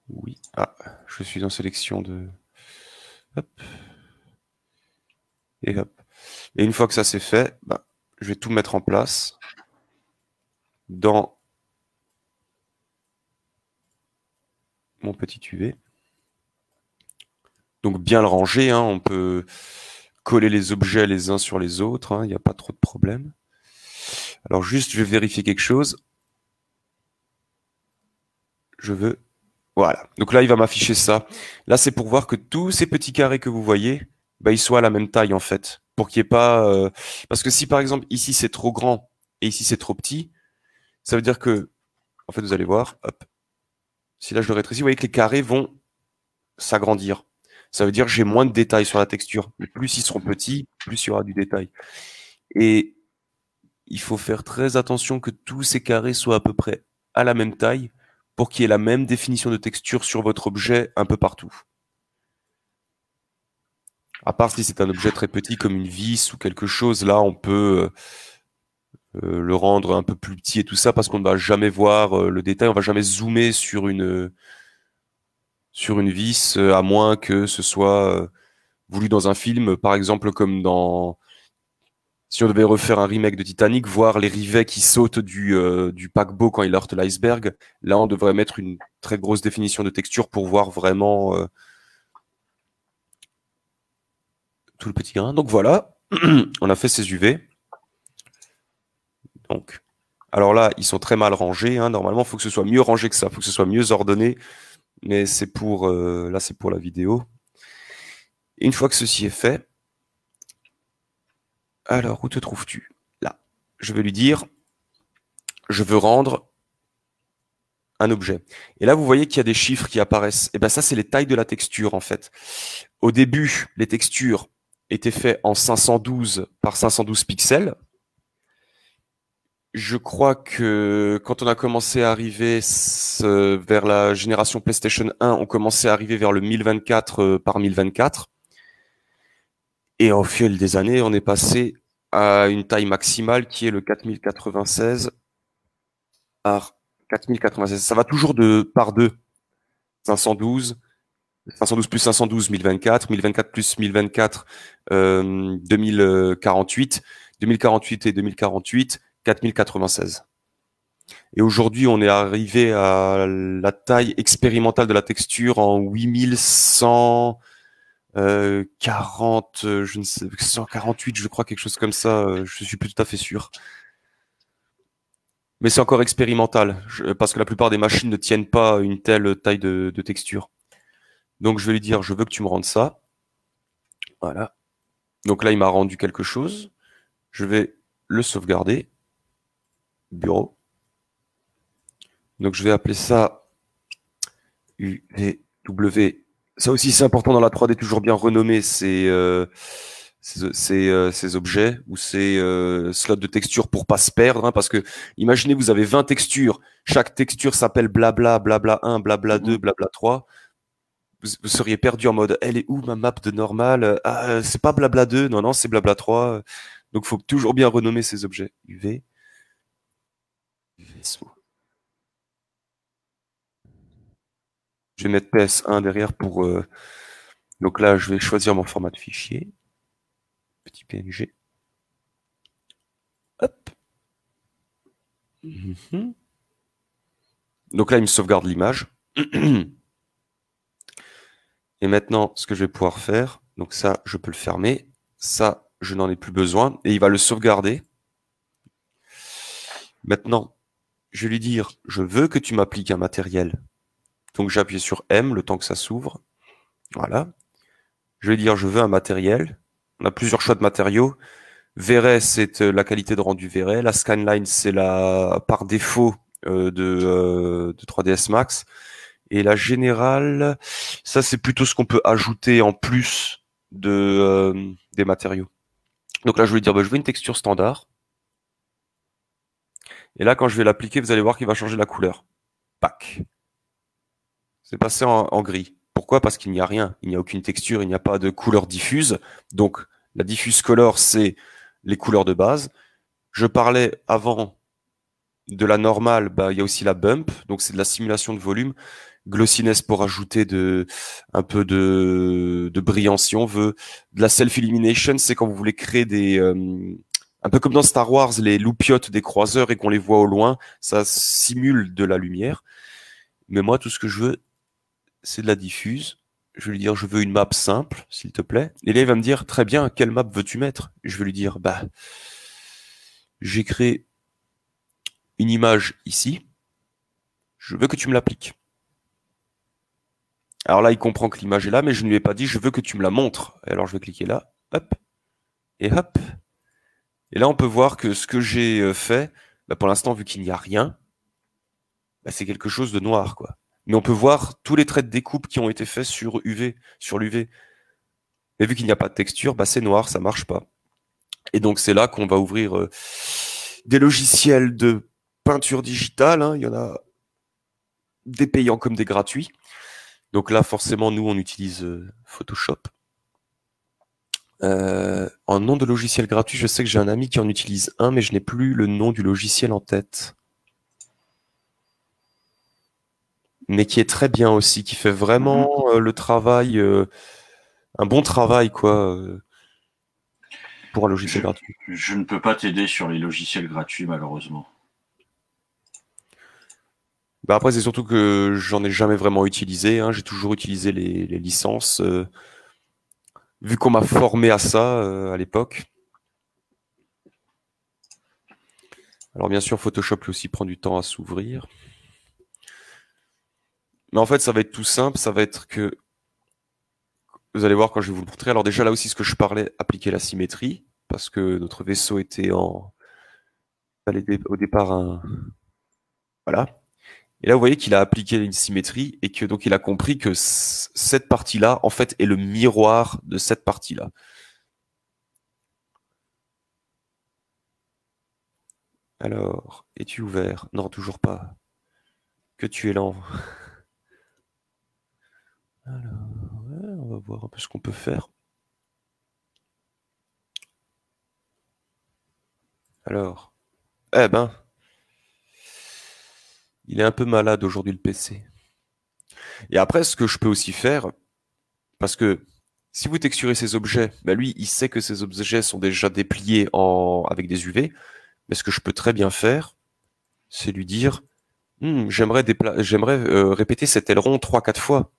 Oui. Ah, je suis en sélection de... Hop. Et hop. Et une fois que ça c'est fait, bah, je vais tout mettre en place dans mon petit UV. Donc bien le ranger, hein, on peut coller les objets les uns sur les autres, hein, il n'y a pas trop de problème. Alors juste, je vais vérifier quelque chose. Je veux... Voilà. Donc là, il va m'afficher ça. Là, c'est pour voir que tous ces petits carrés que vous voyez, bah, ils soient à la même taille, en fait. Pour qu'il n'y ait pas... Parce que si, par exemple, ici, c'est trop grand et ici, c'est trop petit, ça veut dire que... En fait, vous allez voir, hop. Si là, je le rétrécis, vous voyez que les carrés vont s'agrandir. Ça veut dire que j'ai moins de détails sur la texture. Mais plus ils seront petits, plus il y aura du détail. Et il faut faire très attention que tous ces carrés soient à peu près à la même taille pour qu'il y ait la même définition de texture sur votre objet un peu partout. À part si c'est un objet très petit comme une vis ou quelque chose, là on peut le rendre un peu plus petit et tout ça parce qu'on ne va jamais voir le détail, on va jamais zoomer sur une vis à moins que ce soit voulu dans un film, par exemple comme dans... Si on devait refaire un remake de Titanic, voir les rivets qui sautent du paquebot quand il heurte l'iceberg, là on devrait mettre une très grosse définition de texture pour voir vraiment tout le petit grain. Donc voilà, on a fait ces UV. Donc, alors là, ils sont très mal rangés. Hein. Normalement, il faut que ce soit mieux rangé que ça, il faut que ce soit mieux ordonné. Mais c'est pour là, c'est pour la vidéo. Et une fois que ceci est fait, alors où te trouves-tu? Là, je vais lui dire, je veux rendre un objet. Et là, vous voyez qu'il y a des chiffres qui apparaissent. Et ben ça, c'est les tailles de la texture en fait. Au début, les textures étaient faites en 512 par 512 pixels. Je crois que quand on a commencé à arriver vers la génération PlayStation 1, on commençait à arriver vers le 1024 par 1024. Et au fil des années, on est passé à une taille maximale qui est le 4096 par 4096. Ça va toujours de par 2. 512, 512 plus 512, 1024, 1024 plus 1024, 2048, 2048 et 2048, 4096. Et aujourd'hui, on est arrivé à la taille expérimentale de la texture en 8140, je ne sais, 148, je crois, quelque chose comme ça. Je suis plus tout à fait sûr. Mais c'est encore expérimental, parce que la plupart des machines ne tiennent pas une telle taille de texture. Donc je vais lui dire, je veux que tu me rendes ça. Voilà. Donc là, il m'a rendu quelque chose. Je vais le sauvegarder. Bureau. Donc je vais appeler ça UVW. Ça aussi, c'est important dans la 3D, toujours bien renommé. C'est ces objets ou ces slots de texture pour pas se perdre, hein, parce que imaginez vous avez 20 textures, chaque texture s'appelle blabla, blabla 1, blabla 2, blabla 3. Vous seriez perdu en mode elle est où ma map de normal? Ah, c'est pas blabla 2, non, c'est blabla 3. Donc il faut toujours bien renommer ces objets. UV. Vaisseau. Je vais mettre PS1 derrière pour. Donc là, je vais choisir mon format de fichier. Petit PNG. Hop. Donc là, il me sauvegarde l'image. Et maintenant, ce que je vais pouvoir faire, donc ça, je peux le fermer. Ça, je n'en ai plus besoin. Et il va le sauvegarder. Maintenant, je vais lui dire, je veux que tu m'appliques un matériel. Donc j'appuie sur M le temps que ça s'ouvre. Voilà. Je vais dire, je veux un matériel. On a plusieurs choix de matériaux. V-Ray, c'est la qualité de rendu V-Ray. La Scanline, c'est la par défaut de 3ds Max. Et la générale, ça c'est plutôt ce qu'on peut ajouter en plus des matériaux. Donc là, je vais dire, je veux une texture standard. Et là, quand je vais l'appliquer, vous allez voir qu'il va changer la couleur. Pac. C'est passé en gris. Pourquoi? Parce qu'il n'y a rien. Il n'y a aucune texture, il n'y a pas de couleur diffuse. Donc, la diffuse color, c'est les couleurs de base. Je parlais avant de la normale, il y a aussi la bump. Donc, c'est de la simulation de volume. Glossiness pour ajouter un peu de brillance si on veut. De la self-illumination, c'est quand vous voulez créer un peu comme dans Star Wars, les loupiotes des croiseurs et qu'on les voit au loin, ça simule de la lumière. Mais moi, tout ce que je veux, c'est de la diffuse. Je vais lui dire, je veux une map simple, s'il te plaît. Et là, il va me dire, très bien, quelle map veux-tu mettre? Je vais lui dire, j'ai créé une image ici. Je veux que tu me l'appliques. Alors là, il comprend que l'image est là, mais je ne lui ai pas dit, je veux que tu me la montres. Et alors, je vais cliquer là, hop, et hop. Et là, on peut voir que ce que j'ai fait, pour l'instant, vu qu'il n'y a rien, c'est quelque chose de noir, quoi. Mais on peut voir tous les traits de découpe qui ont été faits sur l'UV. Mais vu qu'il n'y a pas de texture, c'est noir, ça marche pas. Et donc, c'est là qu'on va ouvrir des logiciels de peinture digitale. Hein. Il y en a des payants comme des gratuits. Donc là, forcément, nous, on utilise Photoshop. En nom de logiciel gratuit, je sais que j'ai un ami qui en utilise un, mais je n'ai plus le nom du logiciel en tête. Mais qui est très bien aussi, qui fait vraiment le travail, un bon travail, quoi, pour un logiciel gratuit. Je ne peux pas t'aider sur les logiciels gratuits, malheureusement. Après, c'est surtout que j'en ai jamais vraiment utilisé. Hein. J'ai toujours utilisé les licences. Vu qu'on m'a formé à ça à l'époque. Alors bien sûr, Photoshop lui aussi prend du temps à s'ouvrir. Mais en fait, ça va être tout simple. Ça va être que vous allez voir quand je vais vous le montrer. Alors déjà, là aussi, ce que je parlais, appliquer la symétrie, parce que notre vaisseau était au départ Voilà. Et là, vous voyez qu'il a appliqué une symétrie et que donc il a compris que cette partie-là, en fait, est le miroir de cette partie-là. Alors, es-tu ouvert? Non, toujours pas. Que tu es lent. Alors, on va voir un peu ce qu'on peut faire. Alors, il est un peu malade aujourd'hui le PC. Et après, ce que je peux aussi faire, parce que si vous texturez ces objets, lui, il sait que ces objets sont déjà dépliés avec des UV, mais ce que je peux très bien faire, c'est lui dire, j'aimerais répéter cet aileron 3-4 fois.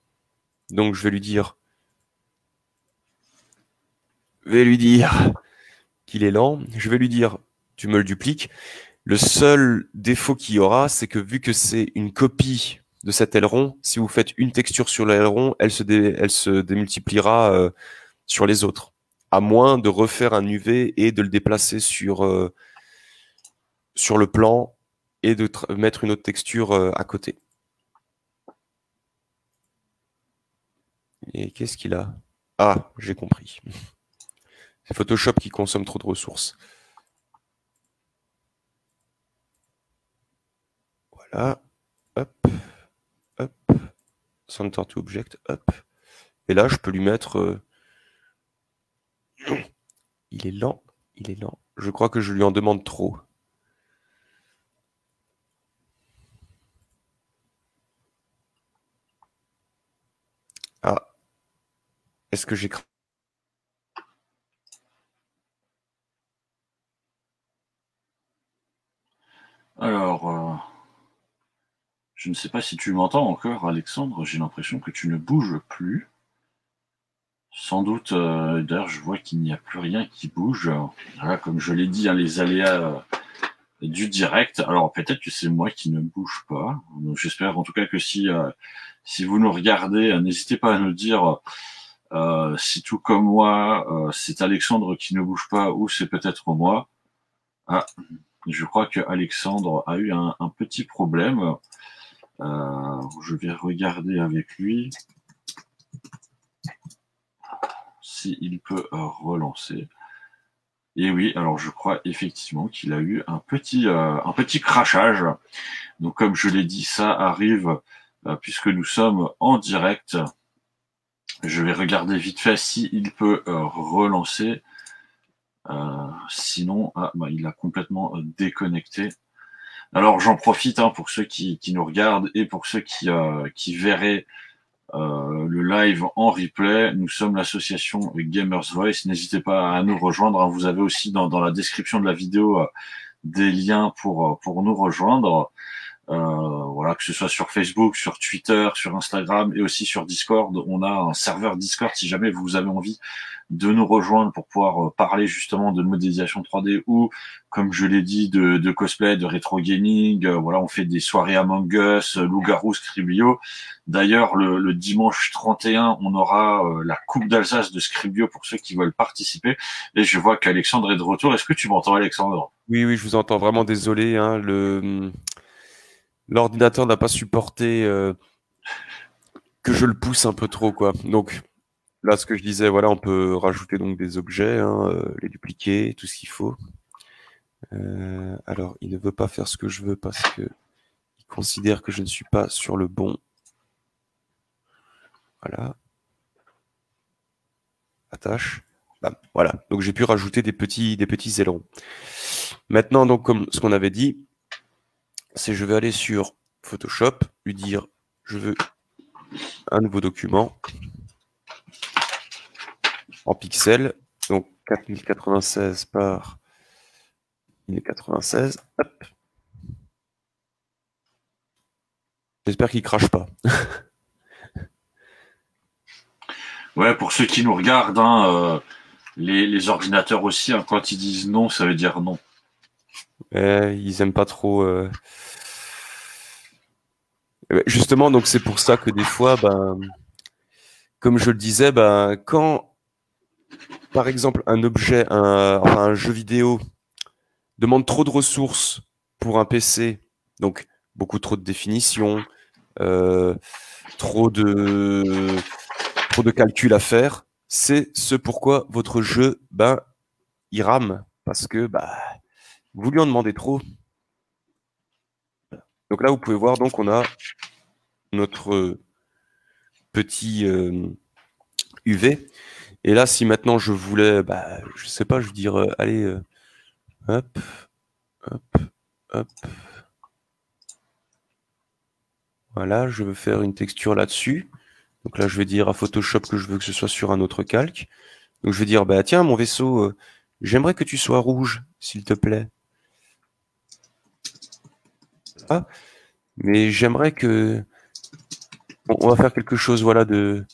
Donc je vais lui dire qu'il est lent. Je vais lui dire, tu me le dupliques. Le seul défaut qu'il y aura, c'est que vu que c'est une copie de cet aileron, si vous faites une texture sur l'aileron, elle se démultipliera sur les autres. À moins de refaire un UV et de le déplacer sur le plan et de mettre une autre texture à côté. Et qu'est-ce qu'il a? Ah, j'ai compris. C'est Photoshop qui consomme trop de ressources. Voilà. Hop. Hop. Center to object. Hop. Et là, je peux lui mettre... Il est lent. Il est lent. Je crois que je lui en demande trop. Ah. Est-ce que j'ai... Alors, je ne sais pas si tu m'entends encore, Alexandre. J'ai l'impression que tu ne bouges plus. Sans doute, d'ailleurs, je vois qu'il n'y a plus rien qui bouge. Voilà, comme je l'ai dit, hein, les aléas du direct. Alors, peut-être que c'est moi qui ne bouge pas. Donc, j'espère en tout cas que si vous nous regardez, n'hésitez pas à nous dire si tout comme moi, c'est Alexandre qui ne bouge pas ou c'est peut-être moi. Ah, je crois que Alexandre a eu un petit problème. Je vais regarder avec lui s'il peut relancer. Et oui, alors je crois effectivement qu'il a eu un petit crachage. Donc comme je l'ai dit, ça arrive puisque nous sommes en direct. Je vais regarder vite fait s'il peut relancer. Sinon, il a complètement déconnecté. Alors j'en profite pour ceux qui nous regardent et pour ceux qui verraient le live en replay. Nous sommes l'association Gamers Voice. N'hésitez pas à nous rejoindre. Vous avez aussi dans la description de la vidéo des liens pour nous rejoindre. Voilà, que ce soit sur Facebook, sur Twitter, sur Instagram et aussi sur Discord. On a un serveur Discord si jamais vous avez envie de nous rejoindre pour pouvoir parler justement de modélisation 3D ou, comme je l'ai dit, de cosplay, de rétro gaming. Voilà, on fait des soirées Among Us, Loup-garou, Scribio. D'ailleurs, le dimanche 31, on aura la Coupe d'Alsace de Scribio pour ceux qui veulent participer. Et je vois qu'Alexandre est de retour. Est-ce que tu m'entends, Alexandre? Oui, oui, je vous entends. Vraiment désolé. Hein, l'ordinateur n'a pas supporté que je le pousse un peu trop, quoi. Donc là, ce que je disais, voilà, on peut rajouter donc des objets, les dupliquer, tout ce qu'il faut. Alors, il ne veut pas faire ce que je veux parce que il considère que je ne suis pas sur le bon. Voilà. Attache. Bam. Voilà. Donc j'ai pu rajouter des petits ailerons. Maintenant, donc comme ce qu'on avait dit, c'est je vais aller sur Photoshop, lui dire je veux un nouveau document en pixels, donc 4096 par 1096. Hop. J'espère qu'il crache pas. Ouais, pour ceux qui nous regardent, les ordinateurs aussi, quand ils disent non, ça veut dire non. Ils aiment pas trop. Justement, donc c'est pour ça que des fois, comme je le disais, quand, par exemple, un objet, un jeu vidéo demande trop de ressources pour un PC, donc beaucoup trop de définition, trop de calculs à faire, c'est ce pourquoi votre jeu, il rame, parce que vous lui en demandez trop. Donc là, vous pouvez voir, donc on a notre petit UV. Et là, si maintenant je voulais, je sais pas, je veux dire, allez, hop, hop, hop. Voilà, je veux faire une texture là-dessus. Donc là, je vais dire à Photoshop que je veux que ce soit sur un autre calque. Donc je vais dire, tiens, mon vaisseau, j'aimerais que tu sois rouge, s'il te plaît. Ah, mais j'aimerais que... On va faire quelque chose, voilà, d'un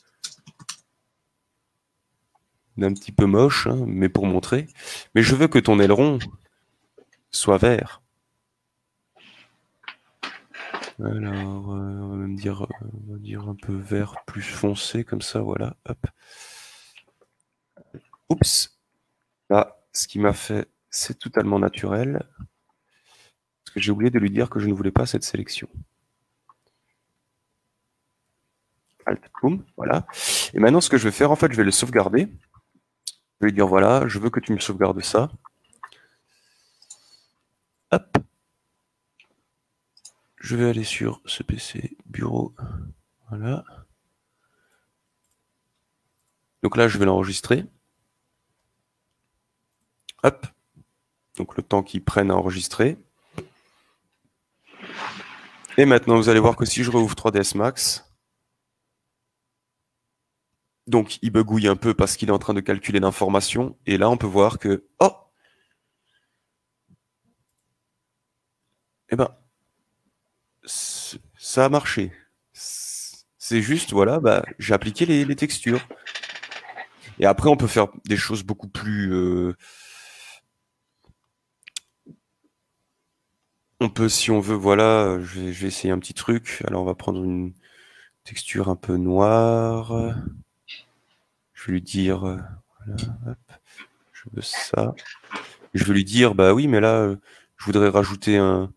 petit peu moche, hein, mais pour montrer. Mais je veux que ton aileron soit vert. Alors, on va même dire, un peu vert plus foncé, comme ça, voilà, hop. Oups. Là, ce qu'il m'a fait, c'est totalement naturel. Parce que j'ai oublié de lui dire que je ne voulais pas cette sélection. Alt, boum, voilà. Et maintenant, ce que je vais faire, en fait, je vais le sauvegarder. Je vais lui dire, voilà, je veux que tu me sauvegardes ça. Hop. Je vais aller sur ce PC bureau. Voilà. Donc là, je vais l'enregistrer. Hop. Donc le temps qu'il prenne à enregistrer. Et maintenant, vous allez voir que si je rouvre 3ds Max, donc il bugouille un peu parce qu'il est en train de calculer l'information. Et là, on peut voir que, oh, eh ben, ça a marché. C'est juste, voilà, bah, j'ai appliqué les textures. Et après, on peut faire des choses beaucoup plus... on peut, si on veut, voilà, je vais essayer un petit truc. Alors, on va prendre une texture un peu noire. Je vais lui dire, voilà, hop, je veux ça. Et je vais lui dire, bah oui, mais là, je voudrais rajouter un...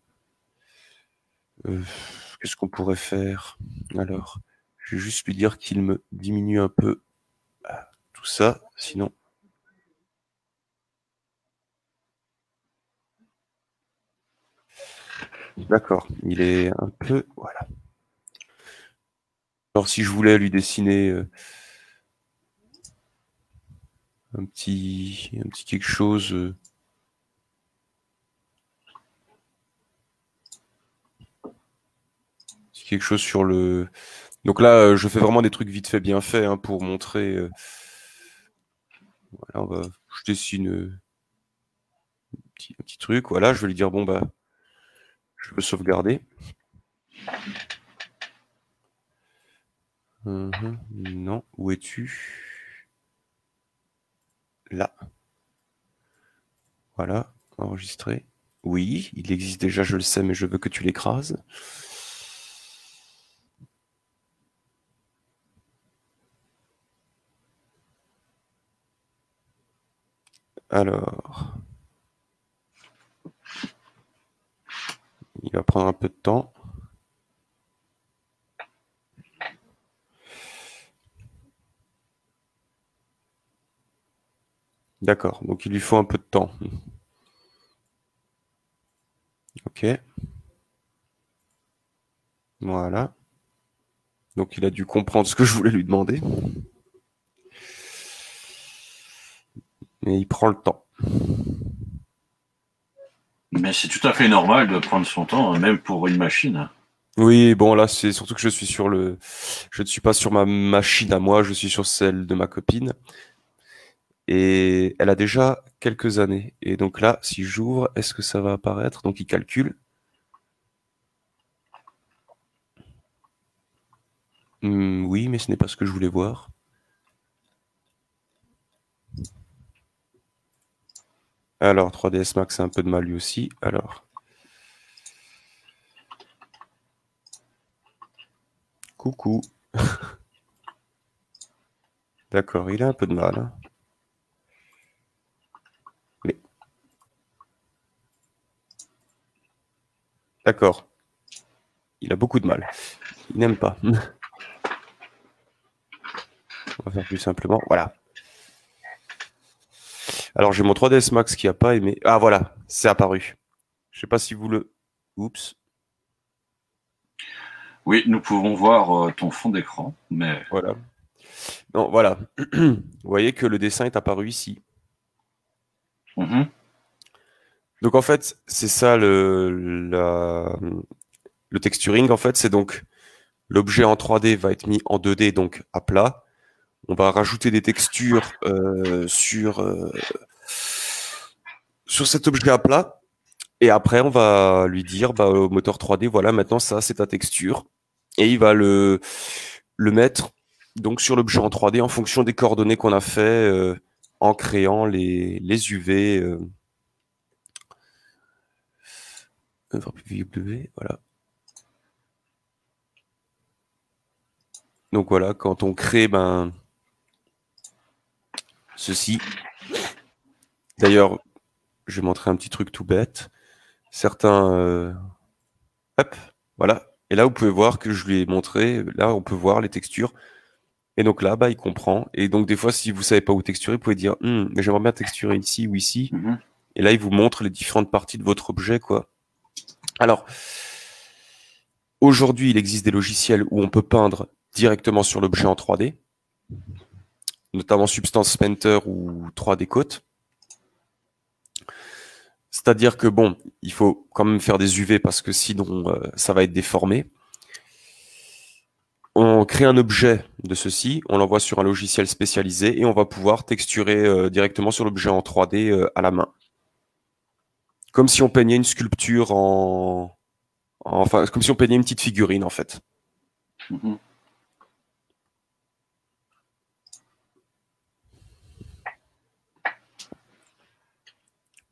qu'est-ce qu'on pourrait faire? Alors, je vais juste lui dire qu'il me diminue un peu tout ça, sinon... D'accord, il est un peu... Voilà. Alors, si je voulais lui dessiner un petit quelque chose... quelque chose sur le... Donc là, je fais vraiment des trucs vite fait, bien fait, hein, pour montrer... Voilà, je dessine un petit truc, voilà, je vais lui dire, bon, bah, je veux sauvegarder. Non, où es-tu? Là. Voilà, enregistrer. Oui, il existe déjà, je le sais, mais je veux que tu l'écrases. Alors, il va prendre un peu de temps. D'accord, donc il lui faut un peu de temps. Ok. Voilà. Donc il a dû comprendre ce que je voulais lui demander. Mais il prend le temps. Mais c'est tout à fait normal de prendre son temps, même pour une machine. Oui, bon là c'est surtout que je suis sur le... Je ne suis pas sur ma machine à moi, je suis sur celle de ma copine. Et elle a déjà quelques années. Et donc là, si j'ouvre, est-ce que ça va apparaître? Donc il calcule. Oui, mais ce n'est pas ce que je voulais voir. Alors, 3ds Max a un peu de mal lui aussi. Alors. Coucou. D'accord, il a un peu de mal. Hein. Mais... D'accord. Il a beaucoup de mal. Il n'aime pas. On va faire plus simplement. Voilà. Alors, j'ai mon 3ds Max qui n'a pas aimé. Ah, voilà. C'est apparu. Je ne sais pas si vous le... Oups. Oui, nous pouvons voir ton fond d'écran, mais... Voilà. Non, voilà. Vous voyez que le dessin est apparu ici. Donc en fait, c'est ça le texturing. En fait, c'est donc l'objet en 3D va être mis en 2D, donc à plat. On va rajouter des textures sur cet objet à plat. Et après, on va lui dire bah, au moteur 3D, voilà, maintenant ça, c'est ta texture. Et il va le mettre donc sur l'objet en 3D en fonction des coordonnées qu'on a fait en créant les UV. Voilà. Donc voilà, quand on crée ceci. D'ailleurs, je vais montrer un petit truc tout bête. Certains... Hop, voilà. Et là, vous pouvez voir que je lui ai montré, là, on peut voir les textures. Et donc là, il comprend. Et donc des fois, si vous savez pas où texturer, vous pouvez dire, mais j'aimerais bien texturer ici ou ici. Et là, il vous montre les différentes parties de votre objet, quoi. Alors, aujourd'hui, il existe des logiciels où on peut peindre directement sur l'objet en 3D, notamment Substance Painter ou 3D Coat. C'est-à-dire que bon, il faut quand même faire des UV parce que sinon, ça va être déformé. On crée un objet de ceci, on l'envoie sur un logiciel spécialisé et on va pouvoir texturer directement sur l'objet en 3D à la main. Comme si on peignait une sculpture enfin, comme si on peignait une petite figurine, en fait.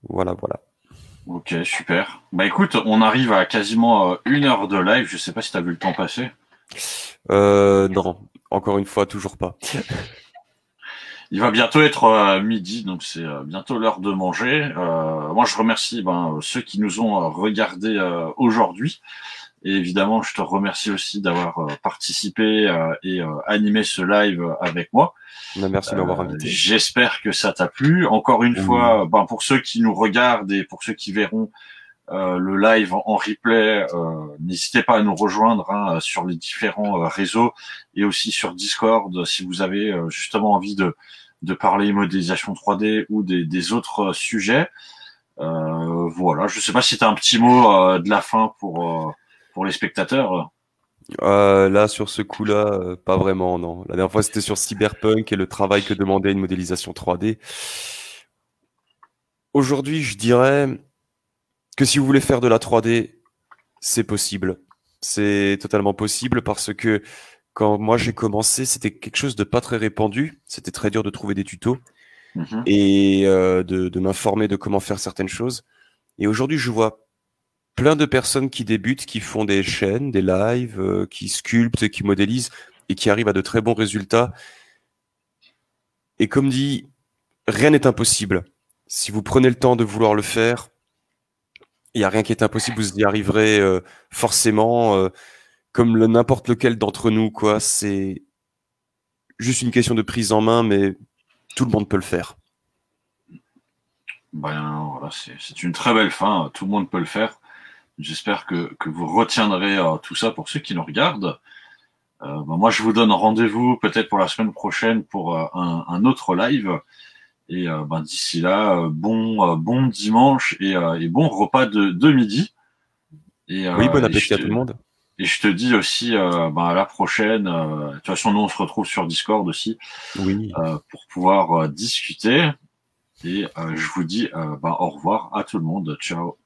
Voilà. Ok, super. Bah écoute, on arrive à quasiment 1 heure de live. Je sais pas si tu as vu le temps passer. Non, encore une fois, toujours pas. Il va bientôt être midi, donc c'est bientôt l'heure de manger. Moi, je remercie ceux qui nous ont regardés aujourd'hui. Et évidemment, je te remercie aussi d'avoir participé et animé ce live avec moi. Merci de m'avoir invité. J'espère que ça t'a plu. Encore une fois, pour ceux qui nous regardent et pour ceux qui verront le live en replay, n'hésitez pas à nous rejoindre sur les différents réseaux et aussi sur Discord si vous avez justement envie de parler modélisation 3D ou des autres sujets. Voilà, je sais pas si tu as un petit mot de la fin pour les spectateurs. Là, sur ce coup-là, pas vraiment, non. La dernière fois, c'était sur Cyberpunk et le travail que demandait une modélisation 3D. Aujourd'hui, je dirais que si vous voulez faire de la 3D, c'est possible. C'est totalement possible parce que quand moi j'ai commencé, c'était quelque chose de pas très répandu. C'était très dur de trouver des tutos et de m'informer de comment faire certaines choses. Et aujourd'hui, je vois plein de personnes qui débutent, qui font des chaînes, des lives, qui sculptent, qui modélisent et qui arrivent à de très bons résultats. Et comme dit, rien n'est impossible. Si vous prenez le temps de vouloir le faire, il n'y a rien qui est impossible, vous y arriverez forcément, comme n'importe lequel d'entre nous, quoi. C'est juste une question de prise en main, mais tout le monde peut le faire. Voilà, c'est une très belle fin. Tout le monde peut le faire. J'espère que vous retiendrez tout ça pour ceux qui nous regardent. Moi, je vous donne rendez-vous peut-être pour la semaine prochaine pour un autre live. Et d'ici là, bon dimanche et bon repas de midi. Et, oui, bon appétit à tout le monde. Et je te dis aussi à la prochaine. De toute façon, nous on se retrouve sur Discord aussi pour pouvoir discuter. Et je vous dis au revoir à tout le monde. Ciao.